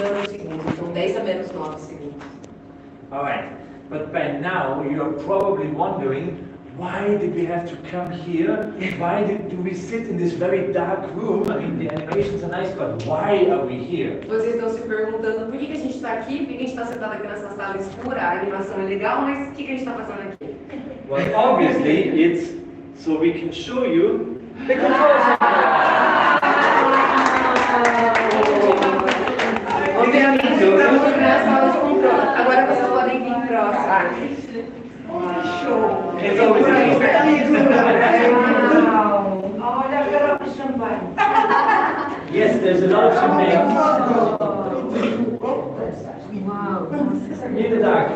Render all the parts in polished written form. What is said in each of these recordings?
nanosegundos, então 10 a menos 9 segundos. Alright, but by now you are probably wondering, why did we have to come here? Why do we sit in this very dark room? I mean, the animations are nice, but why are we here? Vocês estão se perguntando por que a gente está aqui, por que a gente está sentado aqui nessa sala escura, a animação é legal, mas o que a gente está fazendo aqui? Well, obviously, it's so we can show you the control center. Obviamente, para mostrar a sala de controle. Agora vocês podem vir próximo. Show! It's always Olha a garrafa de champanhe. Yes, there's a lot of champagne. Wow! In the dark.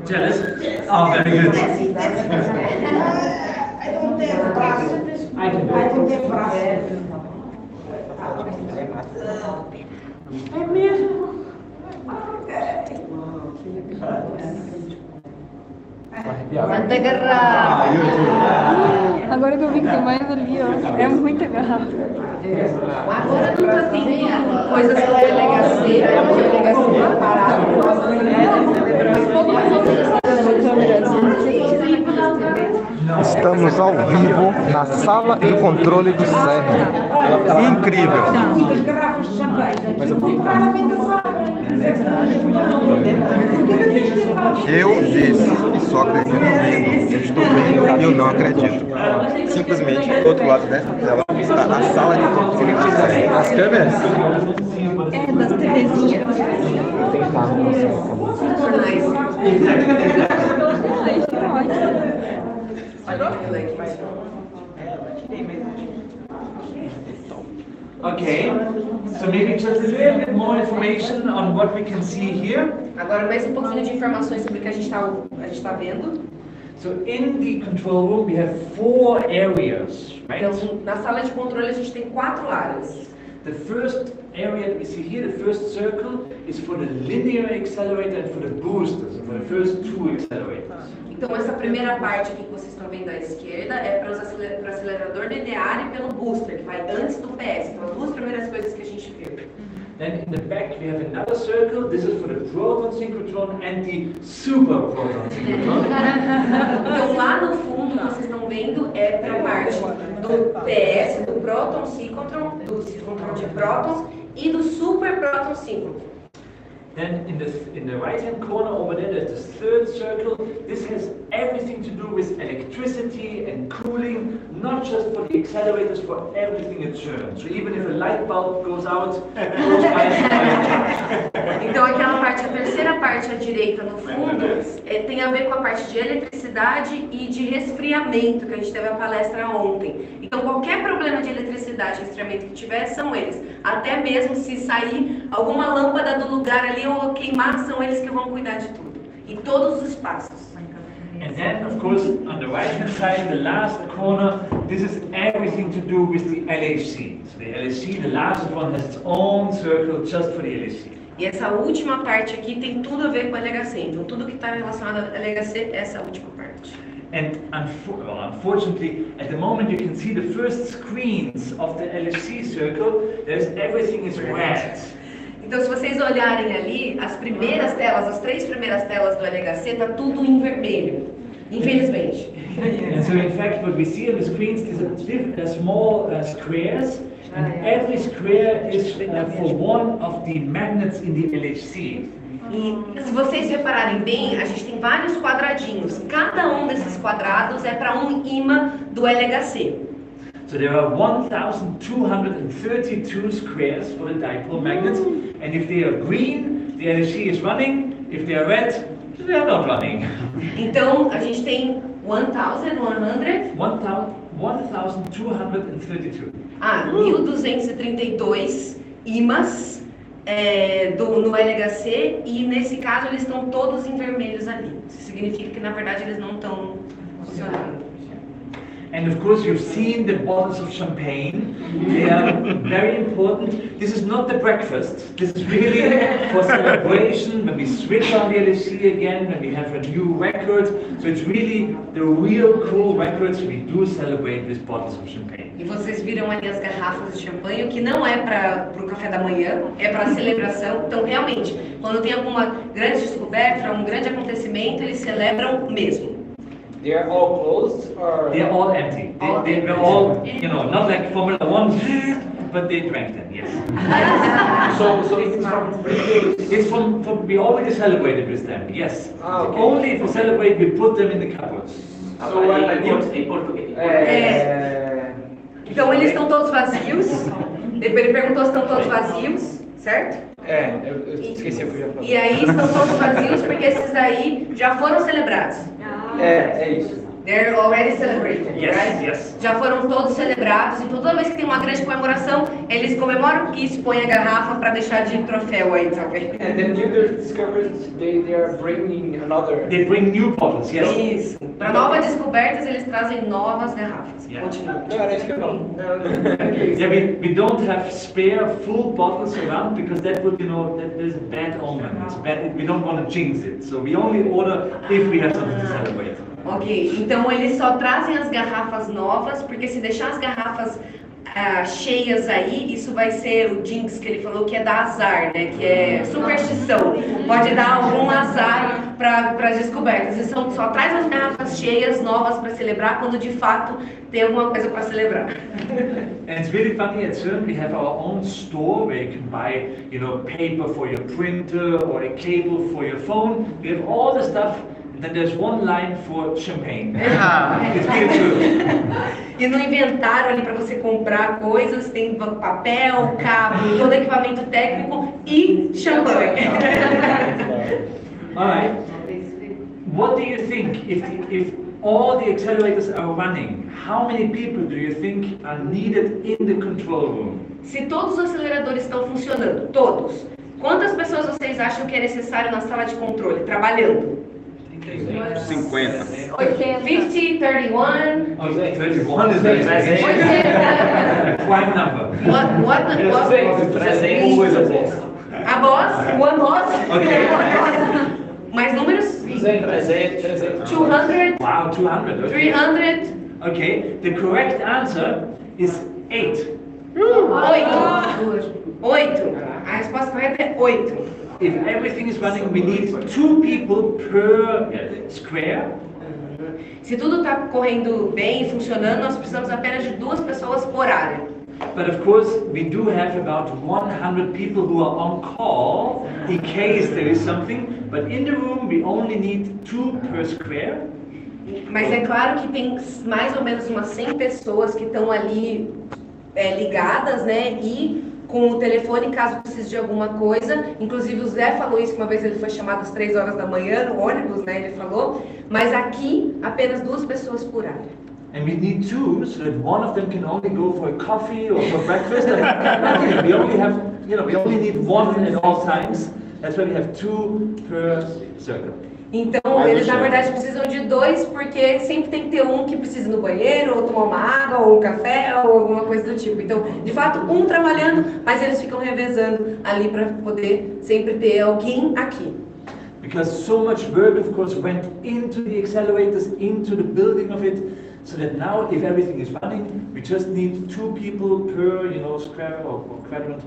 Jealous? Oh, very good. I don't have braço. I can do I don't have braço. É mesmo? Quanta garrafa! Agora que eu vi que tem mais ali, ó. É muita garrafa. Agora não está tendo coisas da delegacia, Estamos ao vivo na sala de controle do CERN. Incrível! Muitas garrafas de champanhe. Eu disse que só acredito vendo. Eu estou vendo e eu não acredito. Simplesmente, do outro lado dessa tela está a sala de controle do CERN. As câmeras? É, das TVzinhas. Okay, so maybe just a little bit more information on what we can see here. Agora mais um pouquinho de informações sobre o que a gente está vendo. So in the control room we have 4 areas, right? Então, na sala de controle a gente tem 4 áreas. The first area that we see here, the first circle, is for the linear accelerator and for the boosters, for the first 2 accelerators. Então, essa primeira parte aqui que vocês estão vendo à esquerda é para o acelerador linear e pelo booster, que vai antes do PS. Então, as 2 primeiras coisas que a gente viu. Then in the back we have another circle. This is for the proton synchrotron and the super proton synchrotron. Então, lá no fundo, vocês estão vendo, é para a parte do PS, do próton sínchrotron, do sínchrotron de prótons e do super próton sínchrotron. Then in the right-hand corner over there, there's this third circle. This has everything to do with electricity and cooling, not just for the accelerators, for everything at CERN. So even if a light bulb goes out, those guys are. Então aquela parte, a terceira parte à direita no fundo, tem a ver com a parte de eletricidade e de resfriamento, que a gente teve a palestra ontem. Então qualquer problema de eletricidade e resfriamento que tiver, são eles. Até mesmo se sair alguma lâmpada do lugar ali ou queimar, são eles que vão cuidar de tudo. E todos os passos. And then, of course, on the right-hand side, the last corner, this is everything to do with the LHC. So the LHC, the last one, has its own circle just for the LHC. E essa última parte aqui tem tudo a ver com a LHC. Então, tudo que está relacionado à LHC é essa última parte. And unfortunately, at the moment you can see the first screens of the LHC circle. Everything is red. Então, se vocês olharem ali, as primeiras telas, as 3 primeiras telas do LHC, está tudo em vermelho, infelizmente. And so, in fact, what we see on the screens is small squares, and every square is for one of the magnets in the LHC. E se vocês repararem bem, a gente tem vários quadradinhos. Cada um desses quadrados é para um ímã do LHC. So there are 1,232 squares for the dipole magnets, and if they are green, the LHC is running. If they are red, they are not running. Então a gente tem 1,232. 1.232 ímãs no LHC, e nesse caso eles estão todos em vermelhos ali. Isso significa que na verdade eles não estão funcionando. And of course, you've seen the bottles of champagne. They are very important. This is not the breakfast. This is really for celebration, when we switch on the LHC again, when we have a new record. So it's really the real cool records we do celebrate with bottles of champagne. E vocês viram ali as garrafas de champanhe, o que não é para o café da manhã, é para a celebração. Então, realmente, quando tem alguma grande descoberta, um grande acontecimento, eles celebram mesmo. They are all closed, or They're all empty. They're all, you know, not like Formula 1, but they drank them, yes. so it's from previous. It's from we already celebrated with them, yes. Okay. Only if we celebrate, we put them in the cupboards. So Em português. Então, eles estão todos vazios. Ele perguntou se estão todos vazios, certo? eu esqueci o que eu ia falar. E aí estão todos vazios porque esses daí já foram celebrados. É isso. They're already celebrated, Yes, right? yes. Já foram todos celebrados, então toda vez que tem uma grande comemoração, eles comemoram e expõem a garrafa para deixar de troféu aí, sabe? And then new discoveries, they are bringing another. They bring new bottles, yes. Isso. Para novas descobertas, eles trazem novas garrafas. Yeah. Continua. Não, era isso que eu não. Yeah, we don't have spare full bottles around because that would, you know, that is bad omen. It's bad. We don't want to jinx it. So we only order if we have something to celebrate. Ok, então eles só trazem as garrafas novas, porque se deixar as garrafas cheias aí, isso vai ser o jinx que ele falou, que é dar azar, né? Que é superstição. Pode dar algum azar para as descobertas. E só traz as garrafas cheias, novas para celebrar, quando de fato tem alguma coisa para celebrar. And it's really funny, at CERN we have our own store where you can buy, you know, paper for your printer or a cable for your phone. We have all the stuff. And then there's one line for champagne. It's really true. E no inventário ali para você comprar coisas, tem papel, cabo, todo equipamento técnico e champanhe. All right. What do you think if all the accelerators are running? How many people do you think are needed in the control room? Se todos os aceleradores estão funcionando, todos, quantas pessoas vocês acham que é necessário na sala de controle, trabalhando? 50. 50, 31. Oh, 31 is a quite number. What? A boss? One boss? Okay. Mais números? 300. 200, Wow, 200. Okay. 300, Okay, the correct answer is 8. 8. A resposta correta é 8. If everything is running, we need 2 people per square. Se tudo está correndo bem e funcionando, nós precisamos apenas de 2 pessoas por área. But of course, we do have about 100 people who are on call in case there is something. But in the room, we only need 2 per square. Mas é claro que tem mais ou menos umas 100 pessoas que estão ali ligadas, né? E com o telefone, caso precise de alguma coisa. Inclusive o Zé falou isso, que uma vez ele foi chamado às 3 horas da manhã no ônibus, né? Ele falou. Mas aqui, apenas 2 pessoas por área. And we need 2 so that one of them can only go for a coffee or for breakfast. And we only have, you know, we only need 1 at all times. That's why we have 2 per circle. Então, eles na verdade precisam de 2, porque sempre tem que ter um que precisa ir no banheiro, ou tomar uma água, ou um café, ou alguma coisa do tipo. Então, de fato, um trabalhando, mas eles ficam revezando ali para poder sempre ter alguém aqui. Because so much work, of course, went into the accelerators, into the building of it, so that now, if everything is running, we just need 2 people per, you know, square or quadrant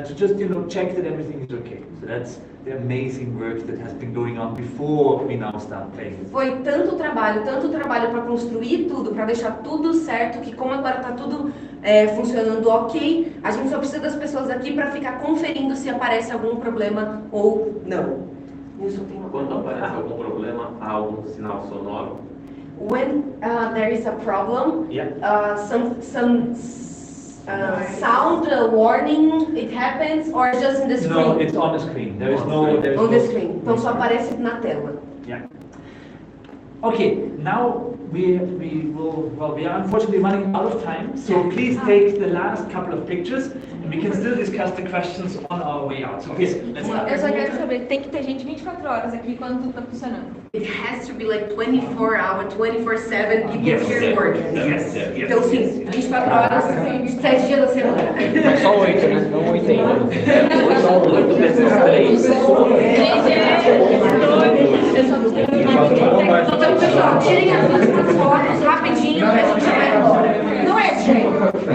to just, you know, check that everything is okay. So that's the amazing work that has been going on before we now start playing. Foi tanto trabalho para construir tudo, para deixar tudo certo, que como agora está tudo funcionando ok, a gente só precisa das pessoas aqui para ficar conferindo se aparece algum problema ou não. Quando aparece algum problema, há algum sinal sonoro? When there is a problem, Yeah. some sound warning, it happens, or just in the screen? No, it's on the screen. There is no. On the screen. Então só aparece na tela. Yeah. Okay, now we are unfortunately running out of time, so please take the last couple of pictures and we can still discuss the questions on our way out. So please, let's start. Eu só quero saber, tem que ter gente 24 horas aqui quando tudo tá funcionando. It has to be like 24 hour, 24/7 people Yes, here working. yes. Então sim, 24 horas, 7 dias da semana. Mas só 8, né? Não 80. Só 8 vezes 3. Então, pessoal, tirem as últimas fotos rapidinho, que a gente vai embora. Não é, gente?